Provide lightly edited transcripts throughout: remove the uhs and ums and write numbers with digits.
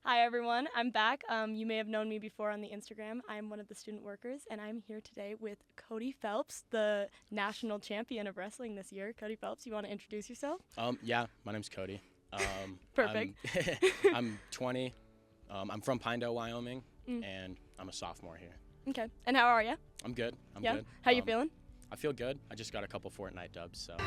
Hi everyone, I'm back. You may have known me before on the Instagram. I'm one of the student workers, and I'm here today with Cody Phelps, the national champion of wrestling this year. Cody Phelps, you want to introduce yourself? Yeah, my name's Cody. Perfect. I'm 20. I'm from Pinedale, Wyoming, and I'm a sophomore here. Okay. And how are you? I'm good. I'm Yeah. good. How you feeling? I feel good. I just got a couple Fortnite dubs, so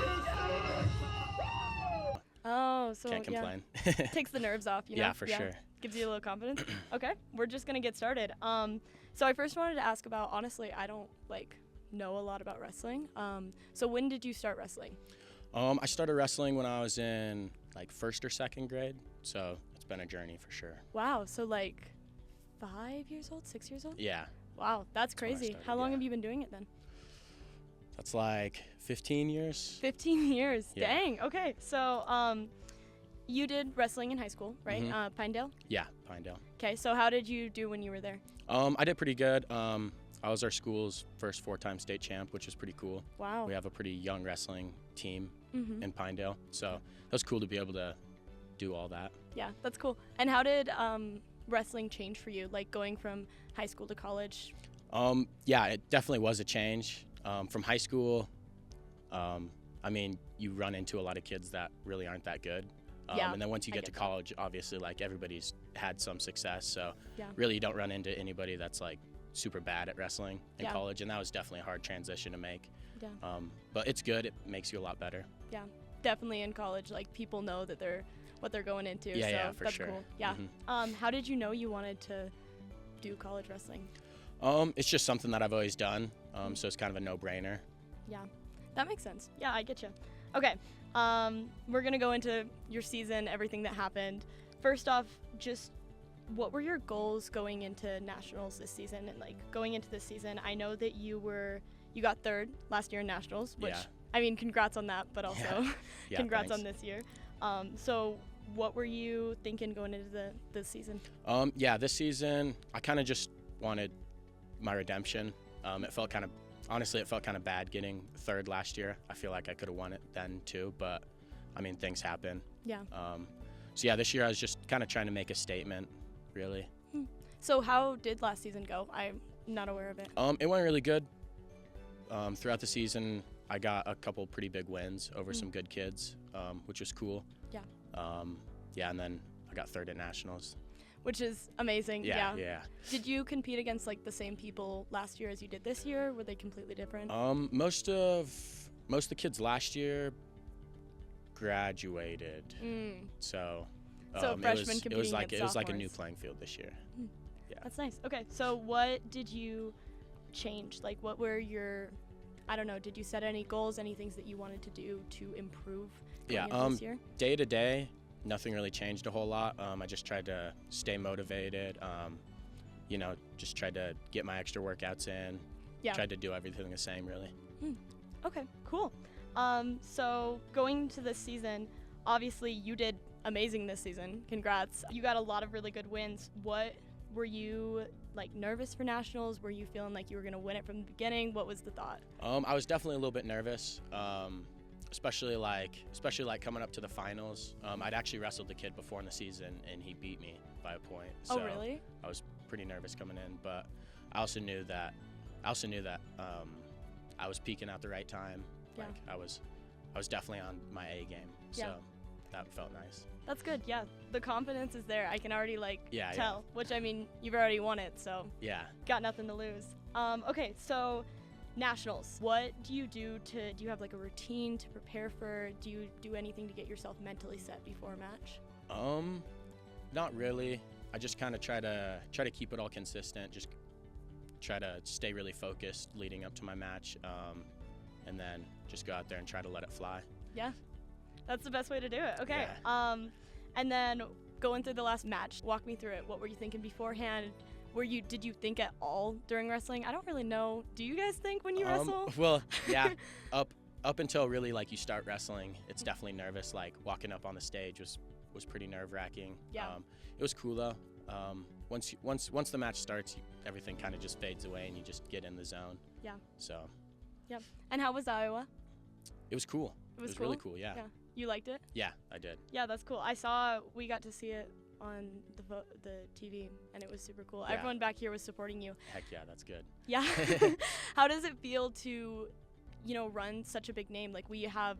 Oh, so can't complain. takes the nerves off, you know? Yeah, for sure. Gives you a little confidence. Okay, we're just gonna get started. So I first wanted to ask about, honestly, I don't know a lot about wrestling. So when did you start wrestling? I started wrestling when I was in first or second grade, so it's been a journey for sure. Wow, so 5 years old, 6 years old? Yeah. Wow, that's when I crazy. started, How long yeah. have you been doing it then? That's 15 years. 15 years. Yeah. Dang. Okay. So you did wrestling in high school, right? Mhm. Pinedale? Yeah, Pinedale. Okay. So how did you do when you were there? I did pretty good. I was our school's first 4-time state champ, which was pretty cool. Wow. We have a pretty young wrestling team Mm-hmm. in Pinedale, so that was cool to be able to do all that. Yeah, that's cool. And how did wrestling change for you, going from high school to college? Yeah, it definitely was a change. From high school, you run into a lot of kids that really aren't that good. Yeah, and then once you I get to get that. college, obviously, everybody's had some success. So Yeah. really, you don't run into anybody that's super bad at wrestling in Yeah. college, and that was definitely a hard transition to make. Yeah. But it's good. It makes you a lot better. Yeah. Definitely in college, people know that what they're going into. Yeah, so yeah, for that's sure. cool. Yeah. Mhm. How did you know you wanted to do college wrestling? It's just something that I've always done, so it's kind of a no-brainer. Yeah, that makes sense. Yeah, I get you. Okay, we're gonna go into your season, everything that happened. First off, just what were your goals going into nationals this season? And going into this season, I know that you got third last year in nationals, which Yeah. Congrats on that, but also Yeah, congrats thanks. on this year. So what were you thinking going into this season? Yeah, this season I kind of just wanted my redemption. It felt kind of bad getting third last year. I feel like I could have won it then too, but things happen. Yeah. So yeah, this year I was just kind of trying to make a statement, really. So how did last season go? I'm not aware of it. It went really good. Throughout the season, I got a couple pretty big wins over some good kids, which was cool. Yeah. Yeah, and then I got third at nationals. Which is amazing. Yeah. Did you compete against the same people last year as you did this year? Were they completely different? Most of the kids last year graduated, so freshmen it was competing like against a new sophomores. playing field this year. Yeah. That's nice. Okay, so what did you change? What were your, I don't know, did you set any goals, any things that you wanted to do to improve going into this year? Day to day, nothing really changed a whole lot. I just tried to stay motivated. Just tried to get my extra workouts in. Yeah. Tried to do everything the same, really. Okay, cool. So going into this season, obviously you did amazing this season. Congrats. You got a lot of really good wins. What were you nervous for nationals? Were you feeling like you were gonna win it from the beginning? What was the thought? I was definitely a little bit nervous, especially coming up to the finals. I'd actually wrestled the kid before in the season, and he beat me by a point. So Oh, really? I was pretty nervous coming in, but I also knew that I was peaking at the right time. Yeah. I was definitely on my A game, so Yeah. that felt nice. That's good. Yeah, the confidence is there. I can already Yeah, tell. Which you've already won it, so Yeah. got nothing to lose. Okay, so nationals. What do you do do you have a routine to prepare for? Do you do anything to get yourself mentally set before a match? Not really. I just kind of try to keep it all consistent. Just try to stay really focused leading up to my match, and then just go out there and try to let it fly. Yeah, that's the best way to do it. Okay. Yeah. And then going through the last match, walk me through it. What were you thinking beforehand? Did you think at all during wrestling? I don't really know. Do you guys think when you wrestle? Well, yeah. up until really you start wrestling, it's definitely nervous. Walking up on the stage was pretty nerve-wracking. Yeah. It was cool though. Once the match starts, everything kind of just fades away and you just get in the zone. Yeah. So. Yep. And how was Iowa? It was cool. It was really cool. Yeah. You liked it? Yeah, I did. Yeah, that's cool. We got to see it on the TV, and it was super cool. Yeah. Everyone back here was supporting you. Heck yeah, that's good. Yeah. How does it feel to, run such a big name? Like, we have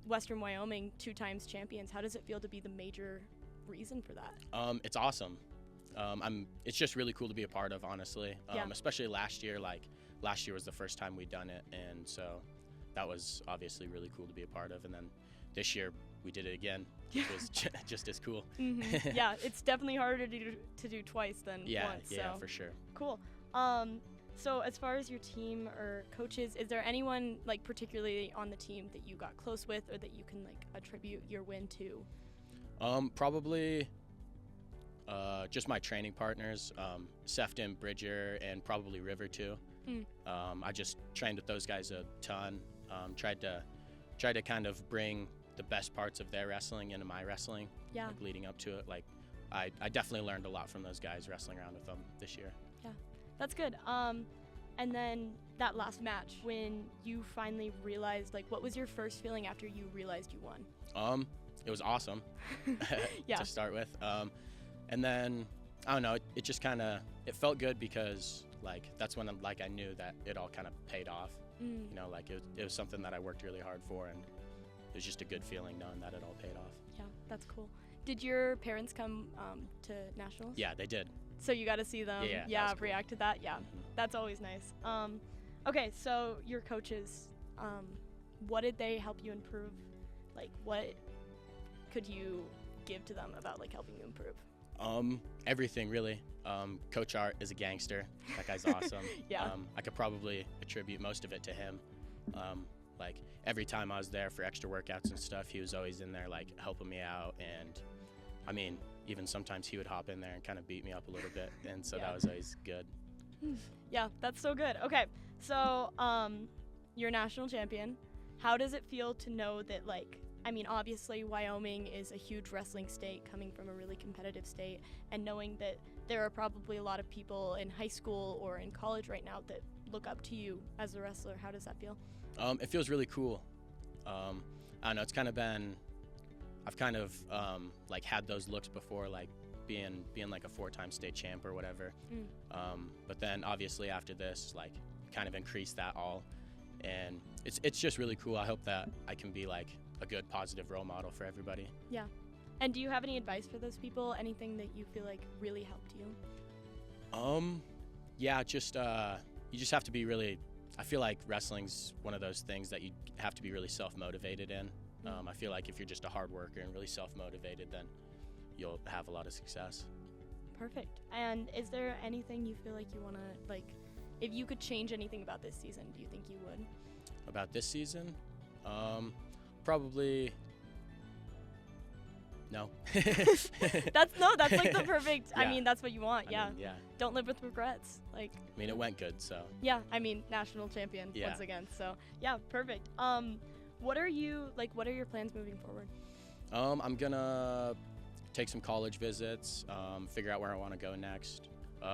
Western Wyoming 2 times champions. How does it feel to be the major reason for that? It's awesome. It's just really cool to be a part of, honestly. Yeah. Especially last year. Like, last year was the first time we'd done it, and so that was obviously really cool to be a part of. And then this year we did it again, which was just as cool. Mm-hmm. Yeah, it's definitely harder to do twice than once. Yeah, so. for sure. Cool. So as far as your team or coaches, is there anyone like particularly on the team that you got close with, or that you can like attribute your win to? Probably just my training partners, Sefton, Bridger, and probably River too. I just trained with those guys a ton. Tried to kind of bring the best parts of their wrestling into my wrestling. Yeah. Like leading up to it, like I definitely learned a lot from those guys wrestling around with them this year. Yeah, that's good. And then that last match, when you finally realized, like, what was your first feeling after you realized you won? It was awesome. Yeah. To start with. And then I don't know, it just kind of felt good because like that's when like I knew that it all kind of paid off. Like it was something that I worked really hard for, and it was just a good feeling knowing that it all paid off. Yeah, that's cool. Did your parents come to nationals? Yeah, they did. So you got to see them. Yeah, cool. React to that. Yeah, Mm-hmm. That's always nice. Okay, so your coaches, what did they help you improve? Like, what could you give to them about like helping you improve? Everything really. Coach Art is a gangster. That guy's awesome. Yeah. I could probably attribute most of it to him. Like every time I was there for extra workouts and stuff, he was always in there like helping me out, and I mean, even sometimes he would hop in there and kind of beat me up a little bit, and so that was always good. Yeah, that's so good. Okay, so you're a national champion. How does it feel to know that, like, I mean, obviously Wyoming is a huge wrestling state coming from a really competitive state, and knowing that there are probably a lot of people in high school or in college right now that look up to you as a wrestler, how does that feel? It feels really cool. I don't know, it's kind of been, I've kind of like had those looks before, like being like a 4-time state champ or whatever. But then obviously after this, like kind of increased that all, and it's just really cool. I hope that I can be like a good positive role model for everybody. Yeah. And do you have any advice for those people? Anything that you feel like really helped you? Yeah, just you just have to be really, I feel like wrestling's one of those things that you have to be really self-motivated in. I feel like if you're just a hard worker and really self-motivated, then you'll have a lot of success. Perfect. And is there anything you feel like you want to, like, if you could change anything about this season, do you think you would? About this season? Probably no. That's like the perfect, Yeah. I mean, that's what you want. I mean, yeah. Don't live with regrets. Like, I mean, it went good, so. yeah, I mean, national champion Yeah. once again. So, yeah, perfect. What are your plans moving forward? I'm gonna take some college visits, figure out where I want to go next.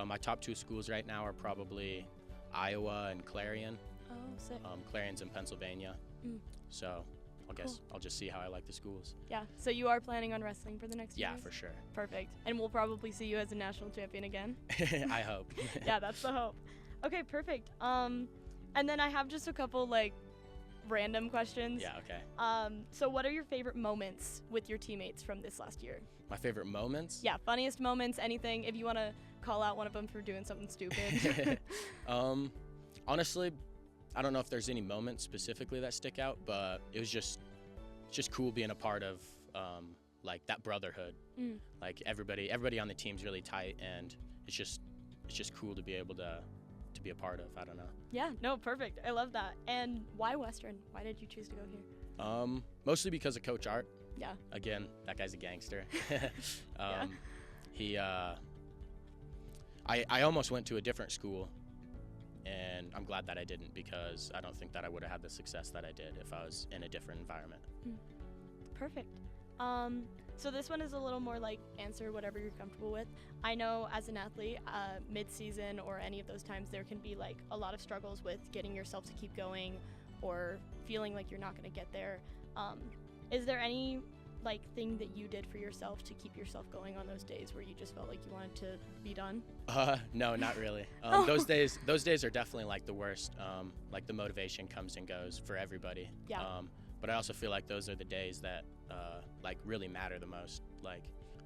My top 2 schools right now are probably Iowa and Clarion. Oh, sick. Clarion's in Pennsylvania. So Cool. I'll just see how I like the schools. Yeah, so you are planning on wrestling for the next few Yeah, years? for sure. Perfect. And we'll probably see you as a national champion again. I hope. Yeah, that's the hope. Okay, perfect. And then I have just a couple like random questions. Yeah, okay. So what are your favorite moments with your teammates from this last year? My favorite moments? Yeah, funniest moments, anything. If you want to call out one of them for doing something stupid. Honestly, I don't know if there's any moments specifically that stick out, but it's just cool being a part of like that brotherhood. Like everybody on the team's really tight, and it's just cool to be able to be a part of. I don't know. Yeah, no, perfect. I love that. And why Western? Why did you choose to go here? Mostly because of Coach Art. Yeah. Again, that guy's a gangster. Yeah. He I almost went to a different school, and I'm glad that I didn't, because I don't think that I would have had the success that I did if I was in a different environment. Perfect. So this one is a little more like answer whatever you're comfortable with. I know as an athlete, mid-season or any of those times, there can be like a lot of struggles with getting yourself to keep going or feeling like you're not going to get there. Is there any like thing that you did for yourself to keep yourself going on those days where you just felt like you wanted to be done? No, not really. Those days are definitely like the worst. Like the motivation comes and goes for everybody. Yeah. But I also feel like those are the days that like really matter the most. Like,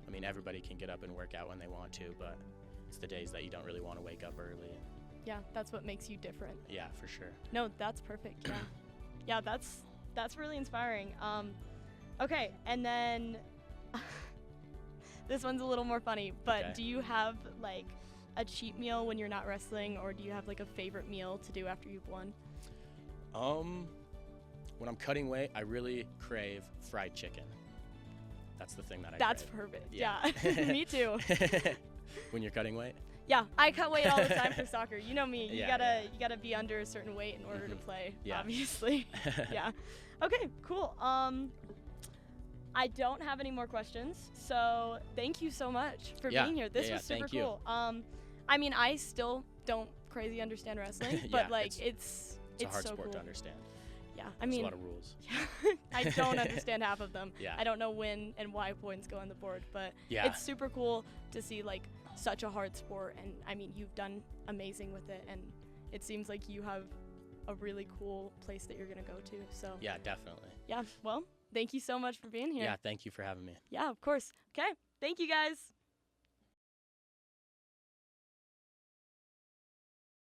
I mean, everybody can get up and work out when they want to, but it's the days that you don't really want to wake up early. Yeah, that's what makes you different. Yeah, for sure. No, that's perfect. Yeah. Yeah, that's really inspiring. Okay, and then this one's a little more funny, but Okay. do you have like a cheat meal when you're not wrestling, or do you have like a favorite meal to do after you've won? When I'm cutting weight, I really crave fried chicken. That's the thing that I That's crave. perfect. Yeah. Yeah. Me too. When you're cutting weight? Yeah, I cut weight all the time for soccer. You know me. You Yeah, gotta be under a certain weight in order to play. Yeah. Obviously. Yeah. Okay. Cool. I don't have any more questions, so thank you so much for Yeah, being here. This yeah, was super thank you. cool. I mean, I still don't crazy understand wrestling, but Yeah, like it's a hard so sport cool. to understand. Yeah. I There's mean, a lot of rules. I don't understand half of them. Yeah. I don't know when and why points go on the board, but Yeah. it's super cool to see like such a hard sport, and I mean, you've done amazing with it, and it seems like you have a really cool place that you're gonna go to. So Yeah, definitely. yeah, well, thank you so much for being here. Yeah, thank you for having me. Yeah, of course. Okay, thank you guys.